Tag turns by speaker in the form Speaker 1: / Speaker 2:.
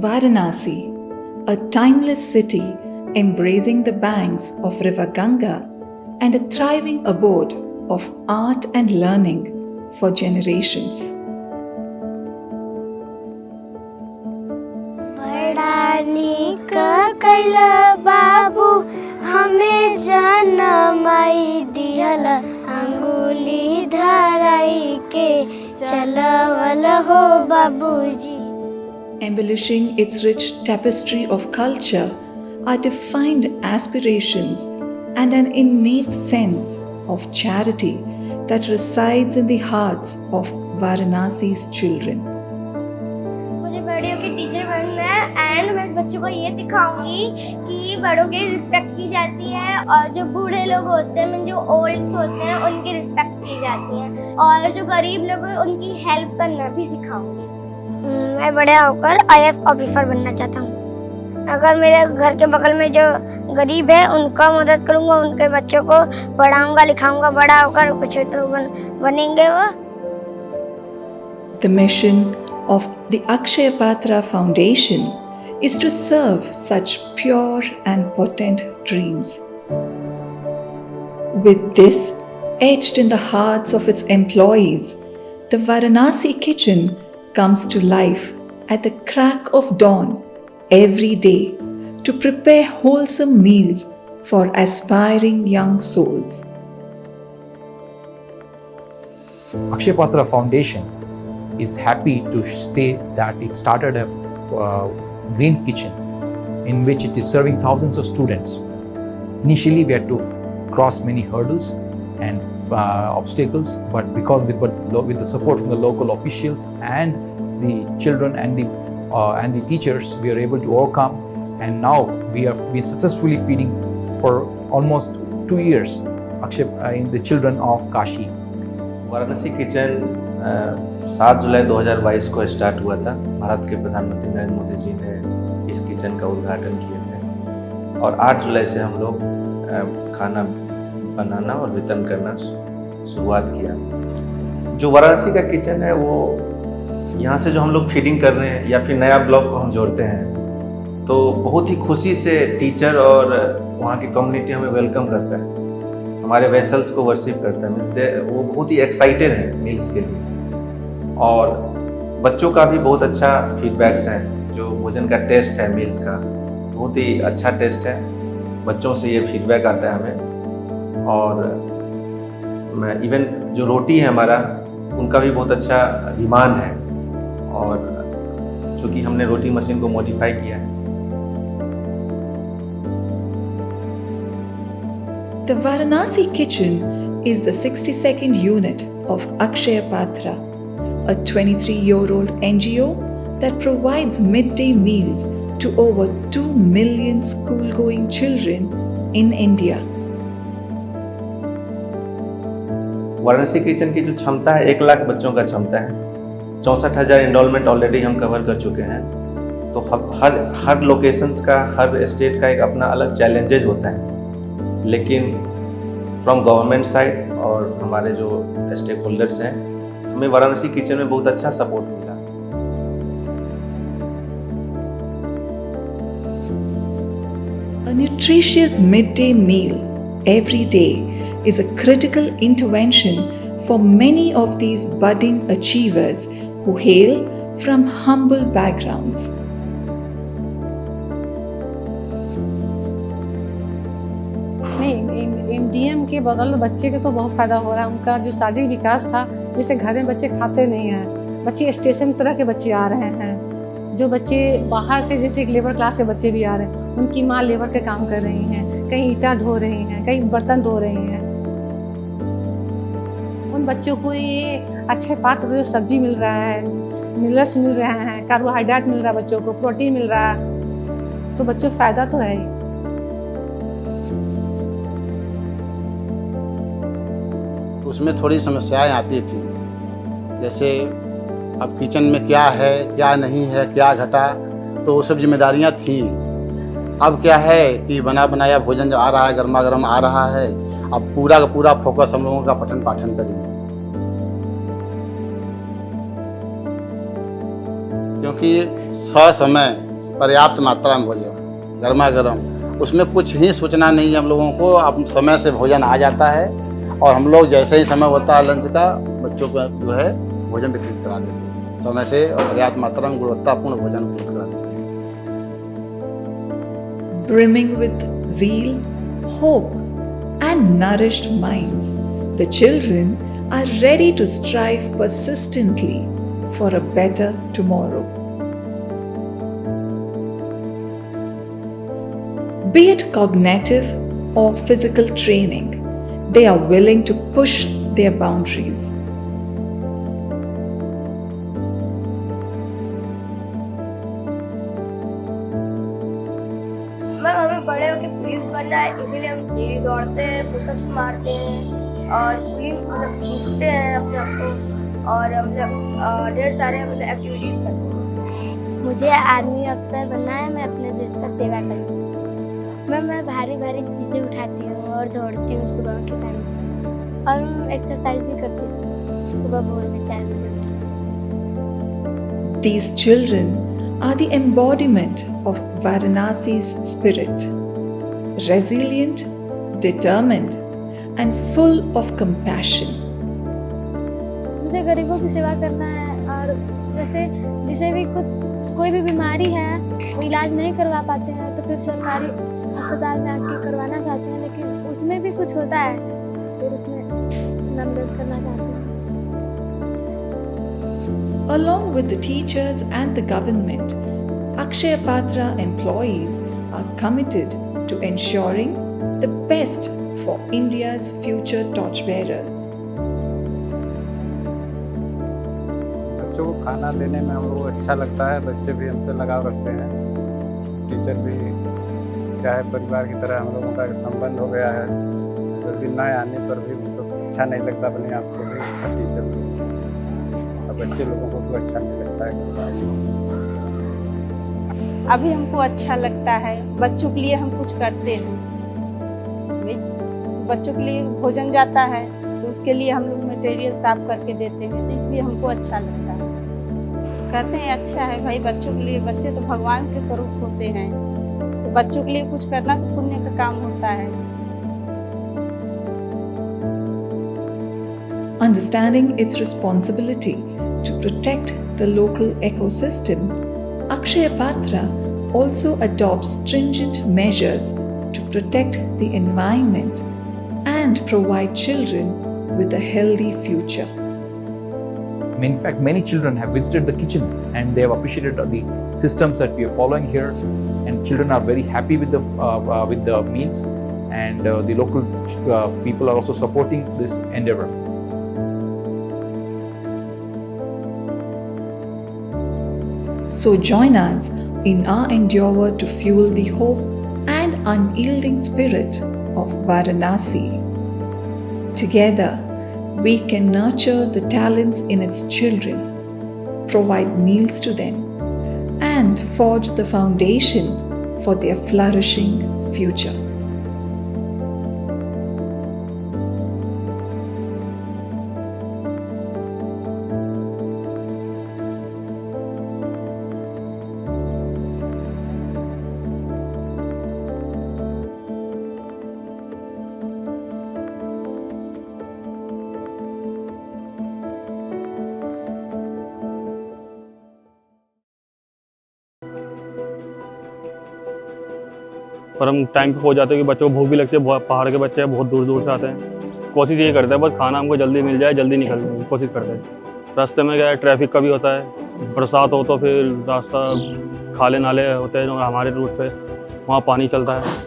Speaker 1: Varanasi, a timeless city embracing the banks of River Ganga and a thriving abode of art and learning for generations.
Speaker 2: बड़ा नीक कैला बाबू हमें जनमाई दिहल अंगुली धराई के चलवल हो बाबूजी.
Speaker 1: Embellishing its rich tapestry of culture are defined aspirations and an innate sense of charity that resides in the hearts of Varanasi's children.
Speaker 2: मुझे बड़े होकर टीचर बनना है एंड मैं बच्चों को ये सिखाऊंगी कि बड़ों की रिस्पेक्ट की जाती है और जो बूढ़े लोग होते हैं जो ओल्ड्स होते हैं उनकी रिस्पेक्ट की जाती है और जो गरीब लोग हैं उनकी हेल्प करना भी सिखाऊंगी. मैं बड़े होकर आईएएस ऑफिसर बनना चाहता हूँ. अगर मेरे घर के बगल में जो गरीब है उनका मदद करूँगा, उनके बच्चों को पढ़ाऊँगा लिखाऊँगा, बड़ा होकर कुछ तो बनेंगे वो.
Speaker 1: The mission of the Akshaya Patra Foundation is to serve such pure and potent dreams. With this etched in the hearts of its employees, the Varanasi kitchen comes to life at the crack of dawn every day to prepare wholesome meals for aspiring young souls.
Speaker 3: Akshaya Patra Foundation is happy to state that it started a green kitchen in which it is serving thousands of students. Initially, we had to cross many hurdles and obstacles, but because with the support from the local officials and the children and the teachers, we are able to overcome, and now we have been successfully feeding for almost 2 years in the children of Kashi.
Speaker 4: Varanasi kitchen 7 जुलाई 2022 को start हुआ था. भारत के प्रधानमंत्री नरेंद्र मोदी जी ने इस kitchen का उद्घाटन किए थे और 8 जुलाई से हम लोग खाना बनाना और वितरण करना शुरुआत किया. जो वाराणसी का किचन है वो यहाँ से जो हम लोग फीडिंग कर रहे हैं या फिर नया ब्लॉक को हम जोड़ते हैं तो बहुत ही खुशी से टीचर और वहाँ की कम्युनिटी हमें वेलकम करता है, हमारे वेसल्स को वर्शिप करता है. वो बहुत ही एक्साइटेड है मील्स के लिए और बच्चों का भी बहुत अच्छा फीडबैक्स है. जो भोजन का टेस्ट है मील्स का बहुत ही अच्छा टेस्ट है, बच्चों से ये फीडबैक आता है हमें. और इवन जो रोटी है हमारा उनका भी बहुत अच्छा डिमांड है और चूँकि हमने रोटी मशीन को मॉडिफाई किया है.
Speaker 1: The Varanasi kitchen is the 62nd unit of Akshaya Patra, a 23-year-old NGO that provides midday meals to over 2 million school-going children in India.
Speaker 4: Varanasi kitchen की जो क्षमता है 1 लाख बच्चों का क्षमता है. 64,000 एनरोलमेंट ऑलरेडी हम कवर कर चुके हैं. तो हर लोकेशंस का हर स्टेट का एक अपना अलग चैलेंजेज होता है, लेकिन फ्रॉम गवर्नमेंट साइड और हमारे जो स्टेक होल्डर्स हैं हमें वाराणसी किचन में बहुत अच्छा सपोर्ट मिला.
Speaker 1: A nutritious midday meal every day is a critical intervention for many of these budding achievers who hail from humble backgrounds.
Speaker 5: MDM के बदौलत बच्चे के तो बहुत फ़ायदा हो रहा है. उनका जो शारीरिक विकास था, जैसे घर में बच्चे खाते नहीं हैं, बच्चे स्टेशन तरह के बच्चे आ रहे हैं. जो बच्चे बाहर से जैसे एक लेबर क्लास के बच्चे भी आ रहे हैं, उनकी माँ लेबर के काम कर रही हैं, कहीं ईंटा ढो रही हैं, कहीं बर्तन धो रही हैं. उन बच्चों को ये अच्छे पात्र जो सब्जी मिल रहा है, मिनरल्स मिल रहे हैं, कार्बोहाइड्रेट मिल रहा है, बच्चों को प्रोटीन मिल रहा है, तो बच्चों को फ़ायदा तो है ही.
Speaker 6: उसमें थोड़ी समस्याएं आती थी, जैसे अब किचन में क्या है क्या नहीं है क्या घटा, तो वो सब जिम्मेदारियां थी. अब क्या है कि बना बनाया भोजन जो आ रहा है, गर्मा गर्म आ रहा है, अब पूरा का पूरा फोकस हम लोगों का पठन पाठन करेंगे, क्योंकि समय पर्याप्त मात्रा में भोजन गर्मा गर्म, उसमें कुछ ही सोचना नहीं है हम लोगों को। अब समय से भोजन आ जाता है और हम लोग जैसे ही समय होता है लंच का, बच्चों को जो है भोजन वितरित करा देते हैं समय से, और पर्याप्त मात्रा में गुणवत्तापूर्ण भोजन उपलब्ध करा देते हैं।
Speaker 1: Brimming with zeal, hope, and nourished minds, the children are ready to strive persistently for a better tomorrow. Be it cognitive or physical training, they are willing to push their boundaries.
Speaker 2: Ma'am हमें बड़े होकर police बनना है, इसीलिए हम daily दौड़ते हैं, pushups मारते हैं और पुलिस खींचते हैं अपने आप को, और मतलब ढेर सारे मतलब एक्टिविटीज़ करते हैं। मुझे आर्मी अफसर बनना है, मैं अपने देश का सेवा करूँगी। मैं भारी भारी चीज़ें उठाती हूँ और दौड़ती हूँ सुबह के टाइम, और मैं एक्सरसाइज भी करती हूँ सुबह भोर में 4 बजे।
Speaker 1: These children are the embodiment of Varanasi's spirit, resilient, determined, and full of compassion.
Speaker 7: मुझे गरीबों की सेवा करना है, और जैसे जिसे भी कोई भी बीमारी है वो इलाज नहीं करवा पाते हैं तो फिर सरकारी अस्पताल में आके करवाना चाहते हैं, लेकिन उसमें भी कुछ होता है, फिर उसमें मदद करना चाहते हैं।
Speaker 1: Along with the teachers and the government, Akshaya Patra employees are committed to ensuring the best for India's future torchbearers.
Speaker 8: बच्चों को खाना देने में हम लोग को अच्छा लगता है, बच्चे भी हमसे लगाव रखते हैं, टीचर भी क्या है परिवार की तरह हम लोगों का संबंध हो गया है। अगर दिन न आने पर भी तो अच्छा नहीं लगता अपने आप को भी, टीचर भी, और बच्चे लोगों को तो अच्छा नहीं लगता है।
Speaker 9: अभी हमको अच्छा लगता है, बच्चों के लिए हम कुछ करते हैं, बच्चों के लिए भोजन जाता है तो उसके लिए हम लोग मटेरियल साफ करके देते हैं, तो इसलिए हमको अच्छा लगता है। कहते हैं अच्छा है भाई, बच्चों के लिए, बच्चे तो भगवान के स्वरूप होते हैं, तो बच्चों के लिए कुछ करना तो पुण्य का काम होता है।
Speaker 1: Understanding its responsibility to protect the local ecosystem, Akshaya Patra also adopts stringent measures to protect the environment and provide children with a healthy future.
Speaker 3: In fact, many children have visited the kitchen and they have appreciated the systems that we are following here, and children are very happy with the meals, and the local people are also supporting this endeavor.
Speaker 1: So join us in our endeavor to fuel the hope and unyielding spirit of Varanasi. Together, we can nurture the talents in its children, provide meals to them, and forge the foundation for their flourishing future.
Speaker 10: पर हम time पे पहुंच जाते हैं कि बच्चों को भूख भी लगती है, पहाड़ के बच्चे हैं, बहुत दूर दूर से आते हैं। कोशिश ये करते हैं बस खाना हमको जल्दी मिल जाए, जल्दी निकलने की कोशिश करते हैं। रास्ते में क्या है, ट्रैफिक का भी होता है, बरसात हो तो फिर रास्ता खाले नाले होते हैं जो हमारे रूट पे, वहाँ पानी चलता है।